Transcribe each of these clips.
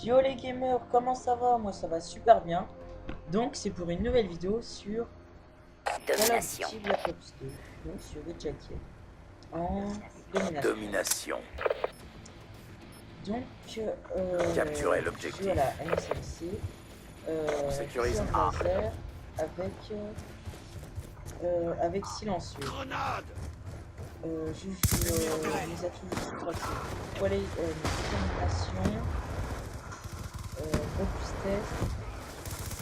Yo les gamers, comment ça va? Moi ça va super bien. Donc c'est pour une nouvelle vidéo sur Call of Domination. Duty Black Ops 2, donc sur le jacket, en domination. Domination. Donc Capturer je joue à l'objectif. la MSLC, On sécurise tir A. laser avec silencieux. Je joue mes atouts sur détermination, robustesse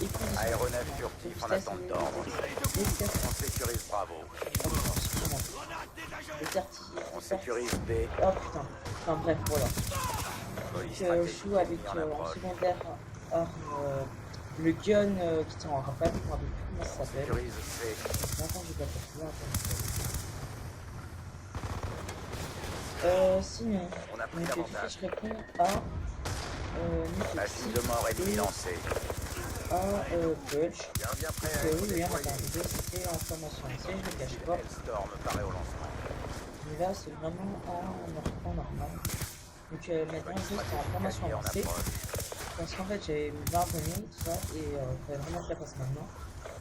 et conditions. Aéronef furtif en attente d'ordre. On sécurise Bravo. On sécurise B. Oh putain. Enfin bref, voilà. Police Je stratégique joue avec ennemie en en approche. secondaire arme le gun qui tient en rappel, je me rappelle plus comment ça On s'appelle. sécurise C. Maintenant j'ai pas fait sinon, On a pris donc tout de l'avantage. suite je réponds à Machine de mort ennemie lancée. Pulch. Bien prêt à Oui, être oui, on a déployé. vidéo, c'était en formation. Ça, je le cache Missile pas. Hellstorm paraît au lancement. Mais là, c'est vraiment en normal. Donc maintenant, Police juste en stratégique formation alliée en avancée. approche. Parce qu'en fait, j'ai 20 abonnés, tout ça, et il fallait vraiment que je la fasse maintenant.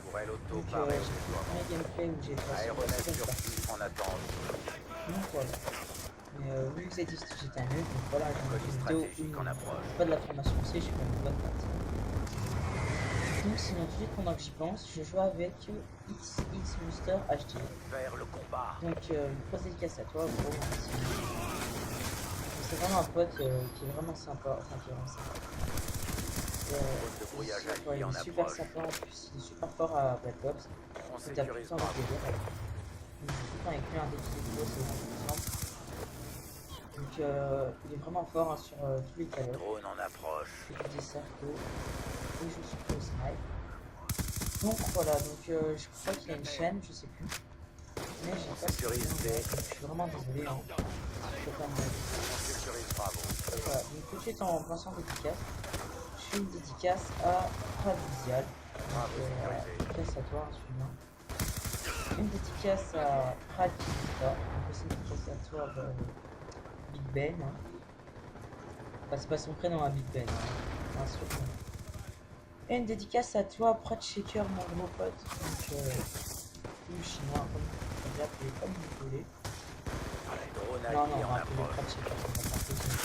Tourelle auto Donc paraît au j'ai fait le déploiement. premier gameplay où j'ai passé la Aéronef seconde partie. furtif en attente. Donc voilà. Mais vu que j'ai dit que j'étais un nul, donc voilà, j'ai Police une vidéo stratégique où en approche. pas de la formation aussi, je fais une bonne partie. Donc sinon, tout de suite, pendant que j'y pense, je joue avec XX Monster HD. Vers le combat. Donc une grosse dédicace à toi, gros. C'est vraiment un pote qui est vraiment sympa, enfin qui est vraiment sympa. Zone de brouillage Il allié en est super approche. sympa en plus, il est super fort à Black Ops. On Il tape tout le sécurise temps avec Bravo. les gars. Donc j'ai tout le temps avec lui un défi de vidéo, c'est vraiment simple. Donc il est vraiment fort hein, sur tous les canaux. Drone en approche. Il fait des cercles et je suis pro snipe. Donc voilà, donc je crois qu'il y a une chaîne, je sais plus. Mais j'ai pas sécurise B. je suis vraiment désolé. Hein. Je peux pas me On sécurise Bravo. voilà, donc tout de suite en pensant dédicace, je fais une dédicace à Radizial. Bravo sécurisé. Dédicace à toi, celui-là. Une dédicace à Radita. Donc aussi une dédicace à toi, Big Ben. Hein. Enfin, c'est pas son prénom, hein, Big Ben. Hein. Un surnom. Et une dédicace à toi, Pratt Shaker, mon gros pote. Donc, ou chinois, comme on peut appeler, comme vous voulez. Drone Non, allié on en va appeler approche. Pratt Shaker, ça va pas possible.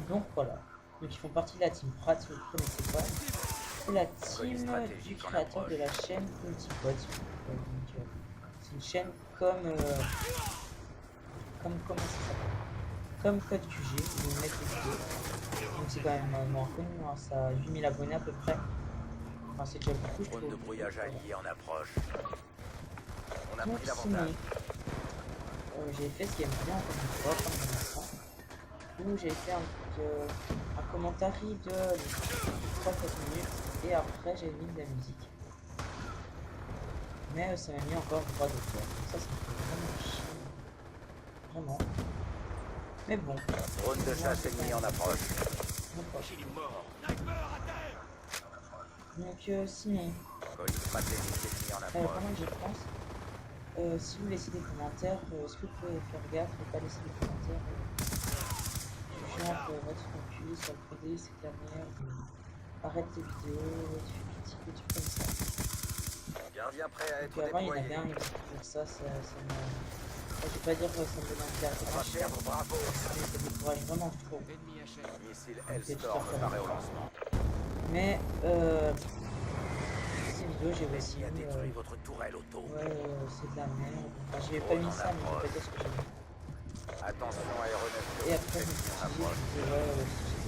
Donc voilà. Donc ils font partie de la team Pratt, si vous ne connaissez pas. C'est la team du créateur de la chaîne Multipod. C'est une chaîne comme comment ça s'appelle? Comme Code QG, ils vont mettre des vidéos. Donc c'est quand même moins connu, hein, ça a 8000 abonnés à peu près. Enfin c'est déjà beaucoup je Drone trouve. de brouillage allié en approche. On a Donc pris sinon, l'avantage. j'ai fait ce gameplay encore une fois, comme un instant, où j'ai fait un commentaire de 3-4 minutes et après j'ai mis de la musique. Mais ça m'a mis encore droit d'auteur. Ça me fait vraiment chier. Vraiment. Mais bon. Drone de chasse ennemi en approche. Donc sinon, Colis stratégique ennemi en approche. pendant que je pense, si vous laissez des commentaires, est-ce que vous pouvez faire gaffe et pas laisser des commentaires genre va te faire enculer, ça le PD, c'est de la merde, arrête tes vidéos, tu fais critique, des trucs comme ça. Gardien prêt à être Donc avant il y en déployé. avait un, il me disait ça me... Enfin, je vais pas dire que ça me donne envie d'arrêter On ma va chaîne, perdre Bravo. mais ça décourage vraiment trop. Missile Hellstorm paraît au lancement. Mais ces vidéos j'ai aussi Ennemi a détruit votre tourelle auto. ouais c'est de la merde. Enfin j'ai pas mis ça mais je vais pas dire ce que j'ai mis. Attention aéronef Et après je me furtif suis en dit approche.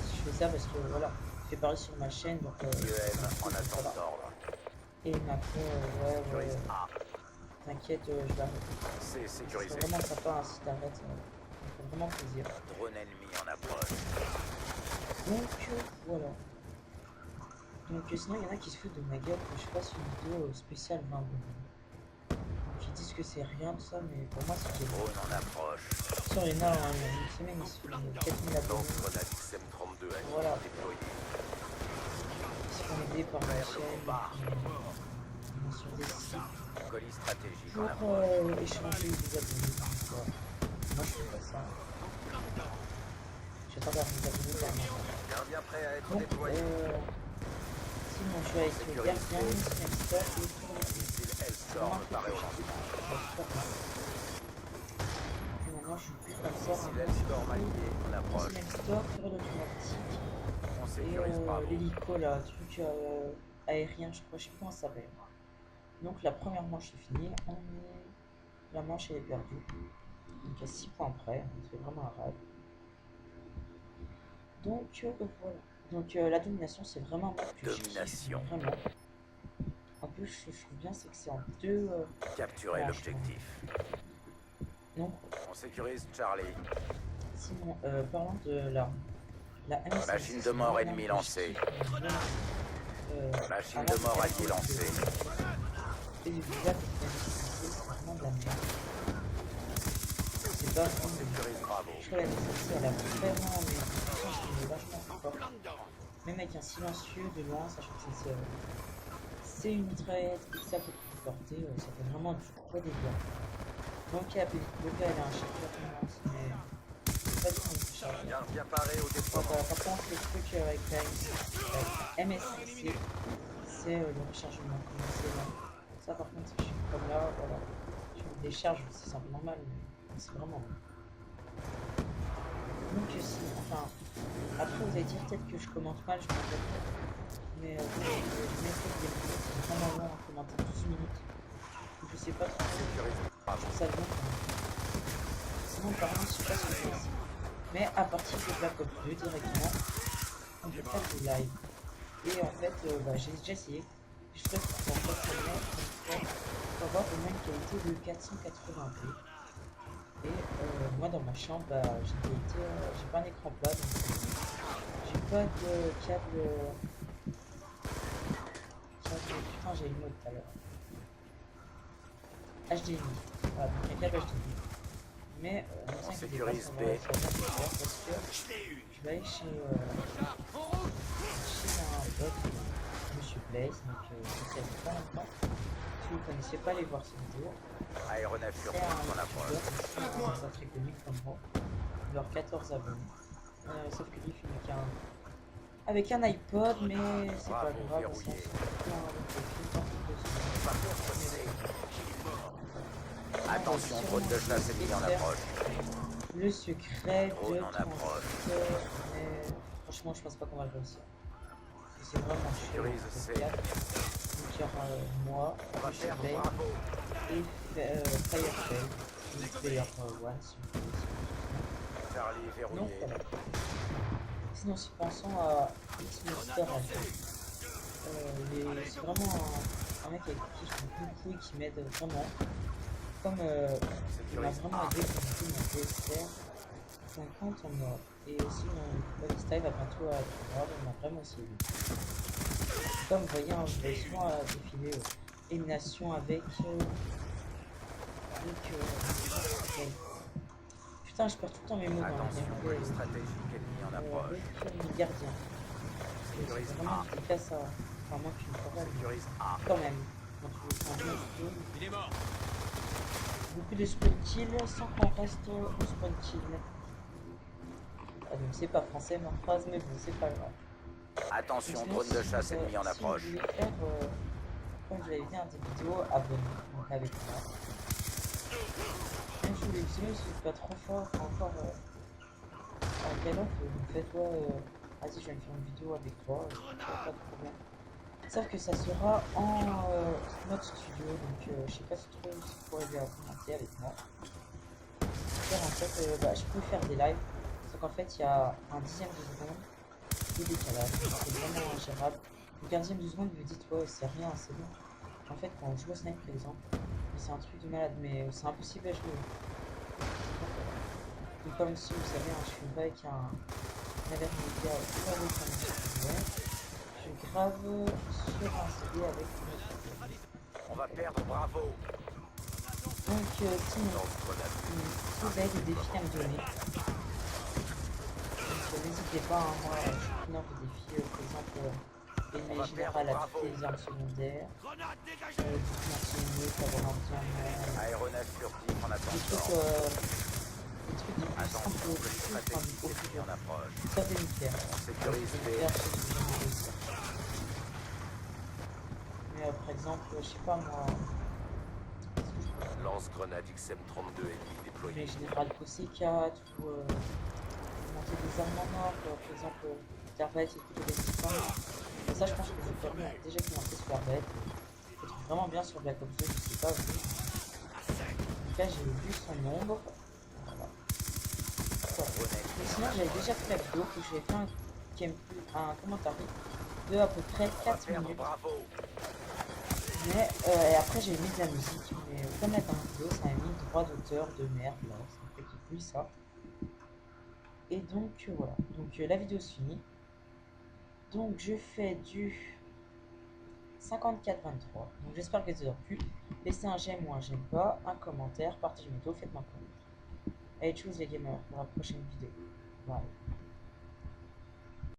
je fais ça parce que voilà, je fais parler sur ma chaîne donc IEM en attente voilà. d'ordre. Et il m'a fait Sécurise A. t'inquiète je vais arrêter. C'est C'est sécurisé. vraiment sympa hein, si t'arrêtes, ça me fait vraiment plaisir. Drone ennemi en approche. Donc voilà. Donc sinon il y en a qui se foutent de ma gueule que je fasse une vidéo spéciale 20 abonnés. Donc ils disent que c'est rien tout ça mais pour moi c'est génial. Drone en approche. Sur il y en a en une semaine ils se font 4000 abonnés. Lance-grenade XM32 allié Voilà. déployé. Ils se font aider par ma chaîne. Sur des sites. Colis stratégique en Pour approche. échanger des abonnés. Donc, voilà. Moi je fais pas ça. J'attends d'avoir mes abonnés dernièrement. Gardien prêt à être Donc, déployé. sinon je vais avec le gardien, le hamster et le tournevis. Missile Hellstorm paraît au lancement. Et maintenant je suis plus comme ça. Missile Hellstorm allié en approche. Missile Hellstorm, turret automatique. On Et sécurise Bravo. l'hélico là, truc aérien, je crois, je sais plus comment ça s'appelle. Donc la première manche est finie, la manche elle est perdue. Donc à 6 points près, c'est vraiment un rêve. Donc voilà. Donc la domination c'est vraiment un mode que je kiffe, Domination. vraiment. En plus je trouve bien c'est que c'est en deux Capturer manches. l'objectif. Donc On sécurise Charlie. sinon parlant de la MS, Machine de mort ennemie lancée. Machine de mort alliée lancée. Et le visage c'est vraiment de la merde. C'est pas On vraiment sécurise Bravo. je trouve la MSC elle a vraiment mais c'est vachement fort. Même avec un silencieux de loin, sachant que c'est une mitraillette et que ça peut plus porter, ça fait vraiment du gros dégâts. Donc le gars elle a un chargeur immense, mais c'est pas du tout un chargeur. Gardien paré au déploiement. Par contre le truc avec la MSC, c'est le rechargement. C'est là. Ça par contre je suis comme là, voilà. Je me décharge, c'est un peu normal, mais c'est vraiment bon. Donc si, enfin, après vous allez dire peut-être que je commente mal, je m'en rappelle pas. Mais je mettrai des vidéos, c'est vraiment long à commenter 12 minutes. Donc, je sais pas trop, Sécurise je Bravo. trouve ça long. Sinon par contre, je sais pas ce que c'est ici. Mais à partir de Black Ops 2 directement, on peut faire des lives. Et en fait, j'ai déjà essayé. Je trouve que pour avoir une même qualité de 480p. Et moi dans ma chambre, j'ai pas un écran plat, donc j'ai pas de câble. Putain, j'ai eu le mot tout à l'heure. HDMI. Voilà, donc un câble HDMI. Mais ne vous inquiétez pas, ça va bien se faire parce que je vais aller chez un pote, Monsieur Blaze, donc je sais pas longtemps. Si vous connaissez pas, allez voir ses vidéos. Aéronef C'est furtif en un approche. youtubeur, c'est très connu comme moi. Il a 14 abonnés. Sauf que lui, il finit avec un iPod, mais c'est pas Bravo, grave. verrouillé. Ça, Attention, drone de chasse ennemi en approche. le secret de Drone en approche. mais franchement, je pense pas qu'on va le réussir. C'est vraiment chiant. Sécurise C. Donc il y aura moi, On va Monsieur perdre Blade Bravo. et Firefell, Player One, si vous voulez. Charlie Donc verrouillé. voilà. Sinon, si pensons à X-Monster, c'est vraiment un mec avec qui je suis beaucoup et qui m'aide vraiment. Comme il m'a vraiment aidé pour mon DSR, 50 en mort. Et aussi mon lifestyle va bientôt être grave, on m'a vraiment aussi aidé. Comme vous voyez, hein, je vais souvent défiler élimination avec putain, je perds tout le temps mes mots dans la Attention, merde. police stratégique ennemi en approche. Avec les gardiens. C'est Sécurise vraiment A. efficace à. Enfin, moi, tu me feras Sécurise A. quand même. Quand tu veux prendre un spawn. Il est mort. Beaucoup de spawn kill sans qu'on reste au spawn kill. Ah, donc c'est pas français ma phrase, mais bon, c'est pas grave. Attention, Sinon, drone de chasse si, ennemi en si approche. vous voulez faire, comme je l'avais dit, des vidéos abonnez, donc avec moi. Même je voulais sinon, si c'est pas trop fort, encore en galop, vous faites vas-y, je vais me faire une vidéo avec toi, pas de problème. Sauf que ça sera en mode studio, donc je sais pas si trop si vous pourrez bien commenter avec moi. En fait, je peux faire des lives, sauf qu'en fait, il y a un dixième de seconde de décalage, c'est vraiment ingérable. Le 15e de seconde, vous dites, ouais, c'est rien, c'est bon. En fait, quand on joue au snipe, par exemple, c'est un truc de malade, mais c'est impossible à jouer. Donc, comme si vous savez, je filme pas avec un averti média super haut comme je grave sur un CD avec une autre. On va perdre Bravo. Donc, sinon, si vous avez des défis à me donner, n'hésitez pas, hein, moi je suis preneur de défis, par exemple, aimer général à toutes les armes secondaires, dites-moi si mieux, avoir un bien Aéronef furtif en des attente. trucs des trucs des plus simples Attention, au colis plus, enfin, stratégique au plus ennemi dur. en approche. Soit t'es nucléaire. Sécurise B. Mais par exemple, je sais pas moi, qu'est-ce que je peux faire? Lance-grenade XM32 ennemi déployé. Les générales PC4 ou monter des armes en or, quoi. Par exemple, des arbalètes et couteaux d'existence. Et ça, je pense que je peux déjà commencer sur l'arbalète. Je le trouve vraiment bien sur Black Ops 2, je sais pas vous. Donc là, j'ai vu son ombre. Voilà. Voilà. Mais sinon, j'avais déjà fait la vidéo que j'avais fait un commentaire de à peu près On va 4 perdre minutes. Bravo. Mais et après, j'ai mis de la musique. Mais comme la dernière vidéo, ça m'a mis le droit d'auteur de merde. Là, ça me fait plus ça. Et donc, voilà. Donc, la vidéo se finit. Donc, je fais du 54-23. Donc, j'espère que ça vous a plu. Laissez un j'aime ou un j'aime pas, un commentaire, partagez mes vidéos, faites-moi connaître. Allez, tchuss les gamers pour la prochaine vidéo. Bye.